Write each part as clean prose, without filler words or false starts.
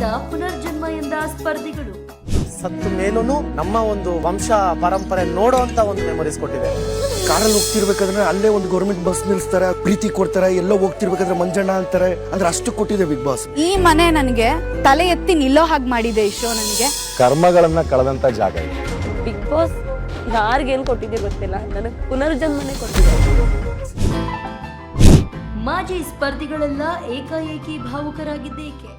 ಬಂದ ಪುನರ್ಜನ್ಮ ಎಂದ ಸ್ಪರ್ಧಿಗಳು. ಸತ್ತ ಮೇಲೂ ನಮ್ಮ ಒಂದು ವಂಶ ಪರಂಪರೆ ನೋಡೋ ಅಂತ ಒಂದು ಮೆಮೊರೀಸ್ ಕೊಟ್ಟಿದೆ. ಕಾರಲ್ಲಿ ಹೋಗ್ತಿರ್ಬೇಕಾದ್ರೆ ಅಲ್ಲೇ ಒಂದು ಗೌರ್ಮೆಂಟ್ ಬಸ್ ನಿಲ್ಸ್ತಾರೆ, ಪ್ರೀತಿ ಕೊಡ್ತಾರೆ. ಎಲ್ಲೋ ಹೋಗ್ತಿರ್ಬೇಕಾದ್ರೆ ಮಂಜಣ್ಣ ಅಂತಾರೆ. ಅಂದ್ರೆ ಅಷ್ಟು ಕೊಟ್ಟಿದೆ ಬಿಗ್ ಬಾಸ್. ಈ ಮನೆ ನನಗೆ ತಲೆ ಎತ್ತಿ ನಿಲ್ಲೋ ಹಾಗೆ ಮಾಡಿದೆ ಈ ಶೋ. ನನಗೆ ಕರ್ಮಗಳನ್ನ ಕಳೆದಂತ ಜಾಗ ಇದೆ. ಬಿಗ್ ಬಾಸ್ ಯಾರಿಗೇನು ಕೊಟ್ಟಿದೆ ಗೊತ್ತಿಲ್ಲ, ನನಗೆ ಪುನರ್ಜನ್ಮನೆ ಕೊಟ್ಟಿದೆ. ಮಾಜಿ ಸ್ಪರ್ಧಿಗಳೆಲ್ಲ ಏಕಾಏಕಿ ಭಾವುಕರಾಗಿದ್ದೇಕೆ?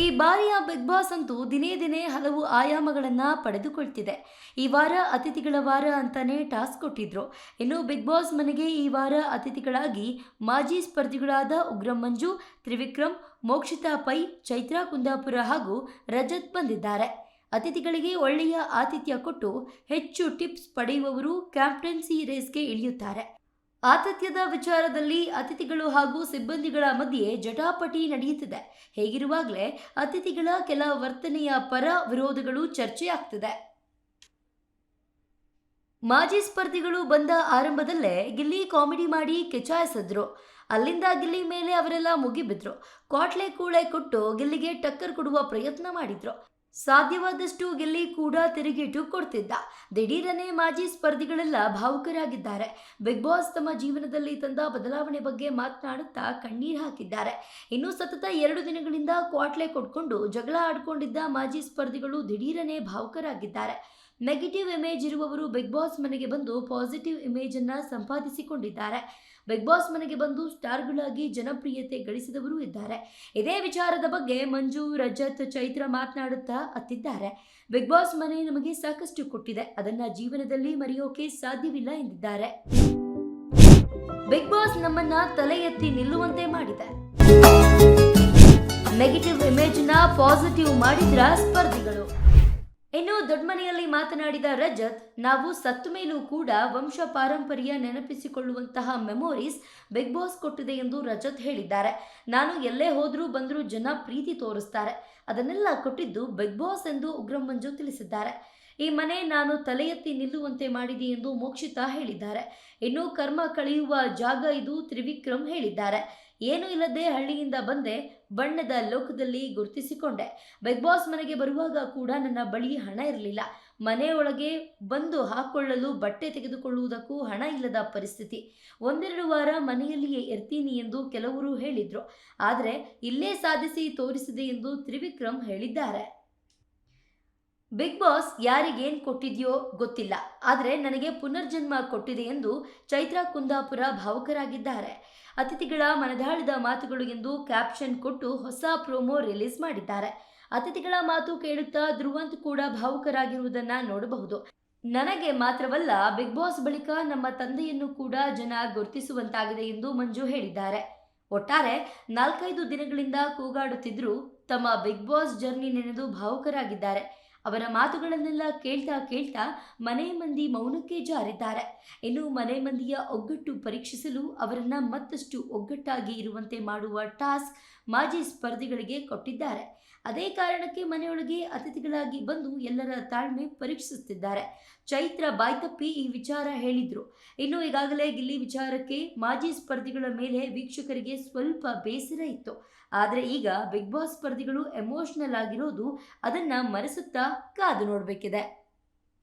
ಈ ಬಾರಿಯ ಬಿಗ್ ಬಾಸ್ ಅಂತೂ ದಿನೇ ದಿನೇ ಹಲವು ಆಯಾಮಗಳನ್ನು ಪಡೆದುಕೊಳ್ತಿದೆ. ಈ ವಾರ ಅತಿಥಿಗಳ ವಾರ ಅಂತಾನೆ ಟಾಸ್ಕ್ ಕೊಟ್ಟಿದ್ರು. ಇನ್ನು ಬಿಗ್ ಬಾಸ್ ಮನೆಗೆ ಈ ವಾರ ಅತಿಥಿಗಳಾಗಿ ಮಾಜಿ ಸ್ಪರ್ಧಿಗಳಾದ ಉಗ್ರಂ ಮಂಜು, ತ್ರಿವಿಕ್ರಮ್, ಮೋಕ್ಷಿತಾ ಪೈ, ಚೈತ್ರಾ ಕುಂದಾಪುರ ಹಾಗೂ ರಜತ್ ಬಂದಿದ್ದಾರೆ. ಅತಿಥಿಗಳಿಗೆ ಒಳ್ಳೆಯ ಆತಿಥ್ಯ ಕೊಟ್ಟು ಹೆಚ್ಚು ಟಿಪ್ಸ್ ಪಡೆಯುವವರು ಕ್ಯಾಪ್ಟನ್ಸಿ ರೇಸ್ಗೆ ಇಳಿಯುತ್ತಾರೆ. ಆತಿಥ್ಯದ ವಿಚಾರದಲ್ಲಿ ಅತಿಥಿಗಳು ಹಾಗೂ ಸಿಬ್ಬಂದಿಗಳ ಮಧ್ಯೆ ಜಟಾಪಟಿ ನಡೆಯುತ್ತಿದೆ. ಹೇಗಿರುವಾಗಲೇ ಅತಿಥಿಗಳ ಕೆಲ ವರ್ತನೆಯ ಪರ ವಿರೋಧಗಳು ಚರ್ಚೆಯಾಗ್ತಿದೆ. ಮಾಜಿ ಸ್ಪರ್ಧಿಗಳು ಬಂದ ಆರಂಭದಲ್ಲೇ ಗಿಲ್ಲಿ ಕಾಮಿಡಿ ಮಾಡಿ ಕೆಚಾಯಿಸಿದ್ರು. ಅಲ್ಲಿಂದ ಗಿಲ್ಲಿ ಮೇಲೆ ಅವರೆಲ್ಲ ಮುಗಿಬಿದ್ರು. ಕ್ವಾಟ್ಲೆ ಕೂಳೆ ಕೊಟ್ಟು ಗಿಲ್ಲಿಗೆ ಟಕ್ಕರ್ ಕೊಡುವ ಪ್ರಯತ್ನ ಮಾಡಿದ್ರು. ಸಾಧ್ಯವಾದಷ್ಟು ಗಿಲ್ಲಿ ಕೂಡ ತಿರುಗೇಟು ಕೊಡ್ತಿದ್ದ. ದಿಢೀರನೆ ಮಾಜಿ ಸ್ಪರ್ಧಿಗಳೆಲ್ಲ ಭಾವುಕರಾಗಿದ್ದಾರೆ. ಬಿಗ್ ಬಾಸ್ ತಮ್ಮ ಜೀವನದಲ್ಲಿ ತಂದ ಬದಲಾವಣೆ ಬಗ್ಗೆ ಮಾತನಾಡುತ್ತಾ ಕಣ್ಣೀರು ಹಾಕಿದ್ದಾರೆ. ಇನ್ನು ಸತತ 2 ದಿನಗಳಿಂದ ಕ್ವಾಟ್ಲೆ ಕೊಟ್ಕೊಂಡು ಜಗಳ ಆಡ್ಕೊಂಡಿದ್ದ ಮಾಜಿ ಸ್ಪರ್ಧಿಗಳು ದಿಢೀರನೆ ಭಾವುಕರಾಗಿದ್ದಾರೆ. ನೆಗೆಟಿವ್ ಇಮೇಜ್ ಇರುವವರು ಬಿಗ್ ಬಾಸ್ ಮನೆಗೆ ಬಂದು ಪಾಸಿಟಿವ್ ಇಮೇಜ್ ಅನ್ನ ಸಂಪಾದಿಸಿಕೊಂಡಿದ್ದಾರೆ. ಬಿಗ್ ಬಾಸ್ ಮನೆಗೆ ಬಂದು ಸ್ಟಾರ್ಗಳಾಗಿ ಜನಪ್ರಿಯತೆ ಗಳಿಸಿದವರು ಇದ್ದಾರೆ. ಇದೇ ವಿಚಾರದ ಬಗ್ಗೆ ಮಂಜು, ರಜತ್, ಚೈತ್ರ ಮಾತನಾಡುತ್ತಾ ಅತ್ತಿದ್ದಾರೆ. ಬಿಗ್ ಬಾಸ್ ಮನೆ ನಮಗೆ ಸಾಕಷ್ಟು ಕೊಟ್ಟಿದೆ, ಅದನ್ನ ಜೀವನದಲ್ಲಿ ಮರೆಯೋಕೆ ಸಾಧ್ಯವಿಲ್ಲ ಎಂದಿದ್ದಾರೆ. ಬಿಗ್ ಬಾಸ್ ನಮ್ಮನ್ನ ತಲೆ ಎತ್ತಿ ನಿಲ್ಲುವಂತೆ ಮಾಡಿದೆ. ನೆಗೆಟಿವ್ ಇಮೇಜ್ ನ ಪಾಸಿಟಿವ್ ಮಾಡಿದ್ರ ಸ್ಪರ್ಧಿಗಳು. ಇನ್ನು ದೊಡ್ಡಮನೆಯಲ್ಲಿ ಮಾತನಾಡಿದ ರಜತ್, ನಾವು ಸತ್ತ ಮೇಲೂ ಕೂಡ ವಂಶ ಪಾರಂಪರ್ಯ ನೆನಪಿಸಿಕೊಳ್ಳುವಂತಹ ಮೆಮೊರೀಸ್ ಬಿಗ್ ಬಾಸ್ ಕೊಟ್ಟಿದೆ ಎಂದು ರಜತ್ ಹೇಳಿದ್ದಾರೆ. ನಾನು ಎಲ್ಲೇ ಹೋದ್ರೂ ಬಂದರೂ ಜನ ಪ್ರೀತಿ ತೋರಿಸ್ತಾರೆ, ಅದನ್ನೆಲ್ಲ ಕೊಟ್ಟಿದ್ದು ಬಿಗ್ ಬಾಸ್ ಎಂದು ಉಗ್ರಂ ಮಂಜು ತಿಳಿಸಿದ್ದಾರೆ. ಈ ಮನೆ ನಾನು ತಲೆ ಎತ್ತಿ ನಿಲ್ಲುವಂತೆ ಮಾಡಿದೆ ಎಂದು ಮೋಕ್ಷಿತಾ ಹೇಳಿದ್ದಾರೆ. ಇನ್ನು ಕರ್ಮ ಕಳೆಯುವ ಜಾಗ ಇದು ತ್ರಿವಿಕ್ರಮ್ ಹೇಳಿದ್ದಾರೆ. ಏನೂ ಇಲ್ಲದೆ ಹಳ್ಳಿಯಿಂದ ಬಂದೆ, ಬಣ್ಣದ ಲೋಕದಲ್ಲಿ ಗುರುತಿಸಿಕೊಂಡೆ. ಬಿಗ್ ಬಾಸ್ ಮನೆಗೆ ಬರುವಾಗ ಕೂಡ ನನ್ನ ಬಳಿ ಹಣ ಇರಲಿಲ್ಲ. ಮನೆಯೊಳಗೆ ಬಂದು ಹಾಕೊಳ್ಳಲು ಬಟ್ಟೆ ತೆಗೆದುಕೊಳ್ಳುವುದಕ್ಕೂ ಹಣ ಇಲ್ಲದ ಪರಿಸ್ಥಿತಿ. 1-2 ವಾರ ಮನೆಯಲ್ಲಿಯೇ ಇರ್ತೀನಿ ಎಂದು ಕೆಲವರು ಹೇಳಿದ್ರು. ಆದರೆ ಇಲ್ಲೇ ಸಾಧಿಸಿ ತೋರಿಸಿದೆ ಎಂದು ತ್ರಿವಿಕ್ರಮ್ ಹೇಳಿದ್ದಾರೆ. ಬಿಗ್ ಬಾಸ್ ಯಾರಿಗೇನು ಕೊಟ್ಟಿದೆಯೋ ಗೊತ್ತಿಲ್ಲ, ಆದರೆ ನನಗೆ ಪುನರ್ಜನ್ಮ ಕೊಟ್ಟಿದೆ ಎಂದು ಚೈತ್ರಾ ಕುಂದಾಪುರ ಭಾವುಕರಾಗಿದ್ದಾರೆ. ಅತಿಥಿಗಳ ಮನದಾಳದ ಮಾತುಗಳು ಎಂದು ಕ್ಯಾಪ್ಷನ್ ಕೊಟ್ಟು ಹೊಸ ಪ್ರೋಮೋ ರಿಲೀಸ್ ಮಾಡಿದ್ದಾರೆ. ಅತಿಥಿಗಳ ಮಾತು ಕೇಳುತ್ತಾ ಧ್ರುವಂತ್ ಕೂಡ ಭಾವುಕರಾಗಿರುವುದನ್ನು ನೋಡಬಹುದು. ನನಗೆ ಮಾತ್ರವಲ್ಲ, ಬಿಗ್ ಬಾಸ್ ಬಳಿಕ ನಮ್ಮ ತಂದೆಯನ್ನು ಕೂಡ ಜನ ಗುರುತಿಸುವಂತಾಗಿದೆ ಎಂದು ಮಂಜು ಹೇಳಿದ್ದಾರೆ. ಒಟ್ಟಾರೆ 4-5 ದಿನಗಳಿಂದ ಕೂಗಾಡುತ್ತಿದ್ದರೂ ತಮ್ಮ ಬಿಗ್ ಬಾಸ್ ಜರ್ನಿ ನೆನೆದು ಭಾವುಕರಾಗಿದ್ದಾರೆ. ಅವರ ಮಾತುಗಳನ್ನೆಲ್ಲ ಕೇಳ್ತಾ ಮನೆ ಮಂದಿ ಮೌನಕ್ಕೆ ಜಾರಿದ್ದಾರೆ. ಇನ್ನು ಮನೆ ಮಂದಿಯ ಒಗ್ಗಟ್ಟು ಪರೀಕ್ಷಿಸಲು ಅವರನ್ನ ಮತ್ತಷ್ಟು ಒಗ್ಗಟ್ಟಾಗಿ ಇರುವಂತೆ ಮಾಡುವ ಟಾಸ್ಕ್ ಮಾಜಿ ಸ್ಪರ್ಧಿಗಳಿಗೆ ಕೊಟ್ಟಿದ್ದಾರೆ. ಅದೇ ಕಾರಣಕ್ಕೆ ಮನೆಯೊಳಗೆ ಅತಿಥಿಗಳಾಗಿ ಬಂದು ಎಲ್ಲರ ತಾಳ್ಮೆ ಪರೀಕ್ಷಿಸುತ್ತಿದ್ದಾರೆ. ಚೈತ್ರ ಬಾಯ್ತಪ್ಪಿ ಈ ವಿಚಾರ ಹೇಳಿದ್ರು. ಇನ್ನು ಈಗಾಗಲೇ ಗಿಲ್ಲಿ ವಿಚಾರಕ್ಕೆ ಮಾಜಿ ಸ್ಪರ್ಧಿಗಳ ಮೇಲೆ ವೀಕ್ಷಕರಿಗೆ ಸ್ವಲ್ಪ ಬೇಸರ ಇತ್ತು. ಆದರೆ ಈಗ ಬಿಗ್ ಬಾಸ್ ಸ್ಪರ್ಧಿಗಳು ಎಮೋಷನಲ್ ಆಗಿರೋದು ಅದನ್ನ ಮರೆಸುತ್ತಾ ಕಾದು ನೋಡಬೇಕಿದೆ.